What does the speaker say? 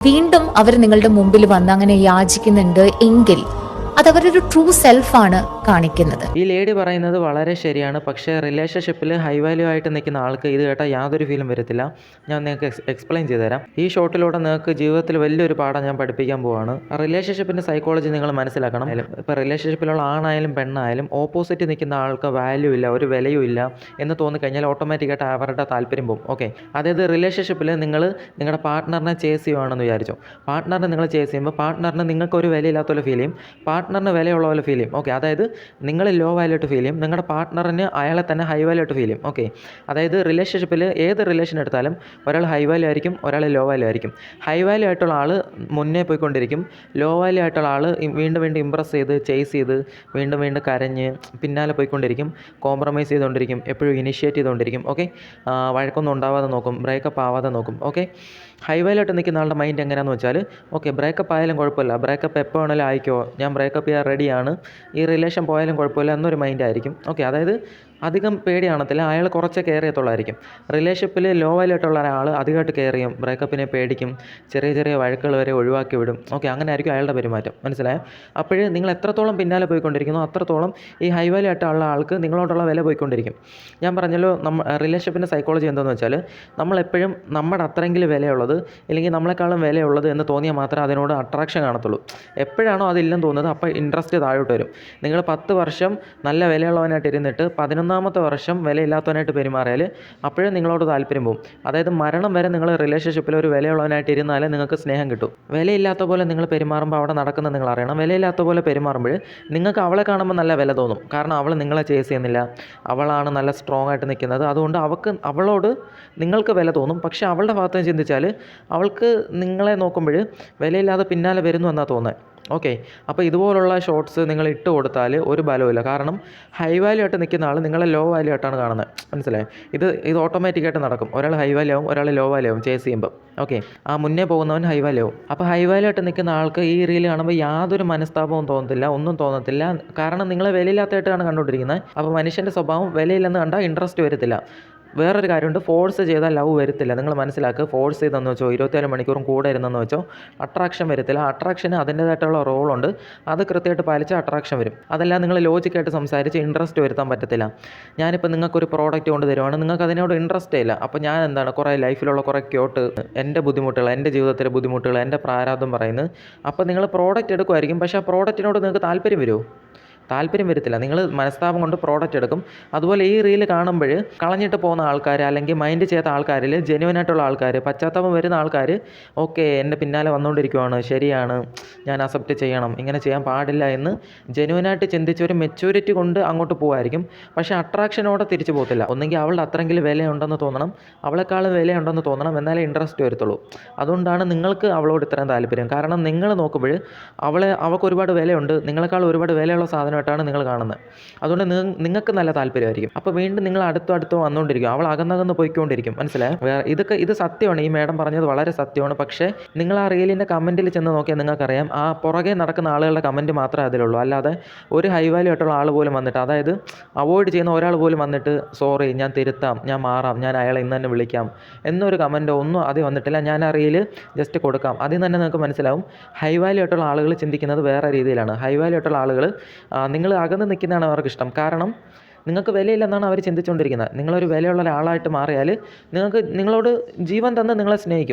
വീണ്ടും അവർ നിങ്ങളുടെ മുമ്പിൽ വന്ന് അങ്ങനെ യാചിക്കുന്നുണ്ട് എങ്കിൽ അത് അവരൊരു ട്രൂ സെൽഫാണ് കാണിക്കുന്നത്. ഈ ലേഡി പറയുന്നത് വളരെ ശരിയാണ്. പക്ഷേ റിലേഷൻഷിപ്പിൽ ഹൈ വാല്യൂ ആയിട്ട് നിൽക്കുന്ന ആൾക്ക് ഇത് കേട്ടാൽ യാതൊരു ഫീലും വരത്തില്ല. ഞാൻ നിങ്ങൾക്ക് എക്സ്പ്ലെയിൻ ചെയ്തു തരാം. ഈ ഷോട്ടിലൂടെ നിങ്ങൾക്ക് ജീവിതത്തിൽ വലിയൊരു പാഠം ഞാൻ പഠിപ്പിക്കാൻ പോവാണ്. റിലേഷൻഷിപ്പിൻ്റെ സൈക്കോളജി നിങ്ങൾ മനസ്സിലാക്കണം. ഇപ്പോൾ റിലേഷൻഷിപ്പിലുള്ള ആണായാലും പെണ്ണായാലും ഓപ്പോസിറ്റ് നിൽക്കുന്ന ആൾക്ക് വാല്യൂ ഇല്ല, ഒരു വിലയും ഇല്ല എന്ന് തോന്നിക്കഴിഞ്ഞാൽ ഓട്ടോമാറ്റിക്കായിട്ട് അവരുടെ താല്പര്യം പോകും. ഓക്കെ, അതായത് റിലേഷൻഷിപ്പിൽ നിങ്ങൾ നിങ്ങളുടെ പാർട്ട്ണറിനെ ചേസ് ചെയ്യുവാണെന്ന് വിചാരിച്ചു. പാർട്ട്ണറിനെ നിങ്ങൾ ചേസ് ചെയ്യുമ്പോൾ പാർട്ട്ണറിന് നിങ്ങൾക്കൊരു വിലയില്ലാത്ത പോലെ ഫീൽ ചെയ്യും, പാർട്ട്ണറിന് വിലയുള്ള പോലെ ഫീൽ ചെയ്യും. ഓക്കെ, അതായത് നിങ്ങൾ ലോ വാല്യൂ ആയിട്ട് ഫീൽ ചെയ്യും, നിങ്ങളുടെ പാർട്ട്ണറിന് അയാളെ തന്നെ ഹൈ വാല്യൂ ആയിട്ട് ഫീൽ ചെയ്യും. ഓക്കെ, അതായത് റിലേഷൻഷിപ്പിൽ ഏത് റിലേഷൻ എടുത്താലും ഒരാൾ ഹൈ വാല്യൂ ആയിരിക്കും, ഒരാൾ ലോ വാല്യൂ ആയിരിക്കും. ഹൈ വാല്യൂ ആയിട്ടുള്ള ആൾ മുന്നേ പോയിക്കൊണ്ടിരിക്കും, ലോ വാല്യൂ ആയിട്ടുള്ള ആൾ വീണ്ടും വീണ്ടും ഇമ്പ്രസ് ചെയ്ത് ചേസ് ചെയ്ത് വീണ്ടും വീണ്ടും കരഞ്ഞ് പിന്നാലെ പോയിക്കൊണ്ടിരിക്കും, കോംപ്രമൈസ് ചെയ്തുകൊണ്ടിരിക്കും, എപ്പോഴും ഇനിഷ്യേറ്റ് ചെയ്തുകൊണ്ടിരിക്കും. ഓക്കെ, വഴക്കൊന്നും ഉണ്ടാവാതെ നോക്കും, ബ്രേക്കപ്പ് ആവാതെ നോക്കും. ഓക്കെ, ഹൈ വാല്യൂ ആയിട്ട് നിൽക്കുന്ന ആളുടെ മൈൻഡ് എങ്ങനെയാണെന്ന് വെച്ചാൽ, ഓക്കെ ബ്രേക്കപ്പ് ആയാലും കുഴപ്പമില്ല, ബ്രേക്കപ്പ് എപ്പോൾ വേണമെങ്കിലും ആയിക്കോ, ഞാൻ ബ്രേക്കപ്പ് ചെയ്യാൻ റെഡിയാണ്, ഈ റിലേഷൻ പോയാലും കുഴപ്പമില്ല എന്നൊരു മൈൻഡായിരിക്കും. ഓക്കെ, അതായത് അധികം പേടി കാണത്തില്ല, അയാൾ കുറച്ച് കെയർ ചെയ്യത്തുള്ളായിരിക്കും. റിലേഷൻഷിപ്പിൽ ലോ വാല്യൂ ആയിട്ടുള്ള ഒരാൾ അധികമായിട്ട് കെയർ ചെയ്യും, ബ്രേക്കപ്പിനെ പേടിക്കും, ചെറിയ ചെറിയ വഴക്കുകൾ വരെ ഒഴിവാക്കി വിടും. ഓക്കെ, അങ്ങനെ ആയിരിക്കും അയാളുടെ പെരുമാറ്റം. മനസ്സിലായോ? അപ്പോൾ നിങ്ങൾ എത്രത്തോളം പിന്നാലെ പോയിക്കൊണ്ടിരിക്കുന്നു അത്രത്തോളം ഈ ഹൈ വാല്യൂ ആയിട്ടുള്ള ആൾക്ക് നിങ്ങളോടുള്ള വില പോയിക്കൊണ്ടിരിക്കും. ഞാൻ പറഞ്ഞല്ലോ, റിലേഷൻഷിപ്പിൻ്റെ സൈക്കോളജി എന്താണെന്ന് വെച്ചാൽ, നമ്മളെപ്പോഴും നമ്മുടെ അത്രയെങ്കിലും വിലയുള്ളത് ഇല്ലെങ്കിൽ നമ്മളെക്കാളും വിലയുള്ളത് എന്ന് തോന്നിയാൽ മാത്രമേ അതിനോട് അട്രാക്ഷൻ കാണത്തുള്ളൂ. എപ്പോഴാണോ അതില്ലെന്ന് തോന്നുന്നത് അപ്പോൾ ഇൻട്രസ്റ്റ് താഴോട്ട് വരും. നിങ്ങൾ 10 വർഷം നല്ല വിലയുള്ളവനായിട്ട് ഇരുന്നിട്ട് 11ാമത്തെ വർഷം വിലയില്ലാത്തവനായിട്ട് പെരുമാറിയാൽ അപ്പോഴും നിങ്ങളോട് താല്പര്യം പോകും. അതായത് മരണം വരെ നിങ്ങൾ റിലേഷൻഷിപ്പിൽ ഒരു വിലയുള്ളവനായിട്ട് ഇരുന്നാലേ നിങ്ങൾക്ക് സ്നേഹം കിട്ടും. വിലയില്ലാത്ത പോലെ നിങ്ങൾ പെരുമാറുമ്പോൾ അവിടെ നടക്കുന്നത് നിങ്ങൾ അറിയണം. വിലയില്ലാത്ത പോലെ പെരുമാറുമ്പോൾ നിങ്ങൾക്ക് അവളെ കാണുമ്പോൾ നല്ല വില തോന്നും, കാരണം അവൾ നിങ്ങളെ ചേസ് ചെയ്യുന്നില്ല, അവളാണ് നല്ല സ്ട്രോങ് ആയിട്ട് നിൽക്കുന്നത്, അതുകൊണ്ട് അവളോട് നിങ്ങൾക്ക് വില തോന്നും. പക്ഷേ അവളുടെ ഭാഗത്ത് നിന്ന് ചിന്തിച്ചാൽ അവൾക്ക് നിങ്ങളെ നോക്കുമ്പോൾ വിലയില്ലാതെ പിന്നാലെ വരുന്നു എന്നാണ് തോന്നുന്നത്. ഓക്കെ, അപ്പോൾ ഇതുപോലുള്ള ഷോട്ട്സ് നിങ്ങൾ ഇട്ട് കൊടുത്താൽ ഒരു ബലവുമില്ല, കാരണം ഹൈ വാല്യൂ ആയിട്ട് നിൽക്കുന്ന ആൾ നിങ്ങളെ ലോ വാല്യൂ ആയിട്ടാണ് കാണുന്നത്. മനസ്സിലായി? ഇത് ഓട്ടോമാറ്റിക്കായിട്ട് നടക്കും. ഒരാൾ ഹൈ വാല്യൂ ആവും, ഒരാൾ ലോ വാല്യൂ ആവും ചേസ് ചെയ്യുമ്പോൾ. ഓക്കെ, ആ മുന്നേ പോകുന്നവൻ ഹൈ വാല്യൂ ആവും. അപ്പോൾ ഹൈ വാല്യൂ ആയിട്ട് നിൽക്കുന്ന ആൾക്ക് ഈ റീൽ കാണുമ്പോൾ യാതൊരു മനസ്താപവും തോന്നത്തില്ല, ഒന്നും തോന്നത്തില്ല, കാരണം നിങ്ങളെ വിലയില്ലാത്തതായിട്ടാണ് കണ്ടുകൊണ്ടിരിക്കുന്നത്. അപ്പോൾ മനുഷ്യൻ്റെ സ്വഭാവം വിലയില്ലെന്ന് കണ്ടാൽ ഇൻട്രസ്റ്റ് വരത്തില്ല. വേറൊരു കാര്യമുണ്ട്, ഫോഴ്സ് ചെയ്താൽ ലവ് വരത്തില്ല. നിങ്ങൾ മനസ്സിലാക്കുക, ഫോഴ്സ് ചെയ്തെന്ന് വെച്ചോ 24 മണിക്കൂറും കൂടെ ഇരുന്നെന്ന് വെച്ചോ അട്രാക്ഷൻ വരത്തില്ല. അട്രാക്ഷന് അതിൻ്റേതായിട്ടുള്ള റോളുണ്ട്, അത് കൃത്യമായിട്ട് പാലിച്ച് അട്രാക്ഷൻ വരും. അതെല്ലാം നിങ്ങൾ ലോജിക്കായിട്ട് സംസാരിച്ച് ഇൻട്രസ്റ്റ് വരുത്താൻ പറ്റത്തില്ല. ഞാനിപ്പോൾ നിങ്ങൾക്കൊരു പ്രോഡക്റ്റ് കൊണ്ട് തരുവാണ്, നിങ്ങൾക്ക് അതിനോട് ഇൻട്രസ്റ്റേ ഇല്ല. അപ്പോൾ ഞാൻ എന്താണ് കുറേ ലൈഫിലുള്ള കുറേ ക്യോട്ട് എൻ്റെ ബുദ്ധിമുട്ടുകൾ, എൻ്റെ ജീവിതത്തിലെ ബുദ്ധിമുട്ടുകൾ, എൻ്റെ പ്രാരാബ്ദം പറയുന്നത്. അപ്പോൾ നിങ്ങൾ പ്രോഡക്റ്റ് എടുക്കുമായിരിക്കും, പക്ഷേ ആ പ്രോഡക്റ്റിനോട് നിങ്ങൾക്ക് താല്പര്യം വരുമോ? താല്പര്യം വരത്തില്ല. നിങ്ങൾ മനസ്താപം കൊണ്ട് പ്രോഡക്റ്റ് എടുക്കും. അതുപോലെ ഈ റീൽ കാണുമ്പോൾ കളഞ്ഞിട്ട് പോകുന്ന ആൾക്കാർ, അല്ലെങ്കിൽ മൈൻഡ് ചെയ്യാത്ത ആൾക്കാരിൽ ജെന്യുവനായിട്ടുള്ള ആൾക്കാർ, പശ്ചാത്താപം വരുന്ന ആൾക്കാർ, ഓക്കെ എൻ്റെ പിന്നാലെ വന്നുകൊണ്ടിരിക്കുവാണ്, ശരിയാണ്, ഞാൻ അക്സെപ്റ്റ് ചെയ്യണം, ഇങ്ങനെ ചെയ്യാൻ പാടില്ല എന്ന് ജെന്യുവനായിട്ട് ചിന്തിച്ച് ഒരു മെച്യൂരിറ്റി കൊണ്ട് അങ്ങോട്ട് പോകുമായിരിക്കും. പക്ഷേ അട്രാക്ഷനോടെ തിരിച്ചു പോകത്തില്ല. ഒന്നെങ്കിൽ അവളുടെ അത്രയെങ്കിലും വിലയുണ്ടെന്ന് തോന്നണം, അവളെക്കാളും വിലയുണ്ടെന്ന് തോന്നണം, എന്നാലേ ഇൻട്രസ്റ്റ് വരത്തുള്ളൂ. അതുകൊണ്ടാണ് നിങ്ങൾക്ക് അവളോട് ഇത്രയും താല്പര്യം. കാരണം നിങ്ങൾ നോക്കുമ്പോൾ അവൾക്ക് ഒരുപാട് വിലയുണ്ട്, നിങ്ങളെക്കാൾ ഒരുപാട് വിലയുള്ള സാധനമായിട്ടാണ് നിങ്ങൾ കാണുന്നത്. അതുകൊണ്ട് നിങ്ങൾക്ക് നല്ല താല്പര്യമായിരിക്കും. അപ്പോൾ വീണ്ടും നിങ്ങൾ അടുത്തോ വന്നുകൊണ്ടിരിക്കും, അവൾ അകന്നകന്ന് പോയിക്കൊണ്ടിരിക്കും. മനസ്സിലായോ? ഇത് സത്യമാണ്, ഈ മേഡം പറഞ്ഞത് വളരെ സത്യമാണ്. പക്ഷേ നിങ്ങൾ ആ റീലിൻ്റെ കമൻറ്റിൽ ചെന്ന് നോക്കിയാൽ നിങ്ങൾക്കറിയാം, ആ പുറകെ നടക്കുന്ന ആളുകളുടെ കമൻറ്റ് മാത്രമേ അതിലുള്ളൂ. അല്ലാതെ ഒരു ഹൈ വാല്യൂ ആയിട്ടുള്ള ആൾ പോലും വന്നിട്ട്, അതായത് അവോയ്ഡ് ചെയ്യുന്ന ഒരാൾ പോലും വന്നിട്ട് സോറി, ഞാൻ തിരുത്താം, ഞാൻ മാറാം, ഞാൻ അയാളെ ഇന്ന് തന്നെ വിളിക്കാം എന്നൊരു കമൻറ്റോ ഒന്നും അതിൽ വന്നിട്ടില്ല. ഞാൻ ആ റീൽ ജസ്റ്റ് കൊടുക്കാം, അതിൽ തന്നെ നിങ്ങൾക്ക് മനസ്സിലാവും ഹൈ വാല്യൂ ആയിട്ടുള്ള ആളുകൾ ചിന്തിക്കുന്നത് വേറെ രീതിയിലാണ്. ഹൈ വാല്യൂ ആയിട്ടുള്ള ആളുകൾ നിങ്ങൾ അകന്ന് നിൽക്കുന്നതാണ് അവർക്കിഷ്ടം. കാരണം നിങ്ങൾക്ക് വിലയില്ലെന്നാണ് അവർ ചിന്തിച്ചുകൊണ്ടിരിക്കുന്നത്. നിങ്ങളൊരു വിലയുള്ള ഒരാളായിട്ട് മാറിയാൽ നിങ്ങളോട് ജീവൻ തന്ന് നിങ്ങളെ സ്നേഹിക്കും.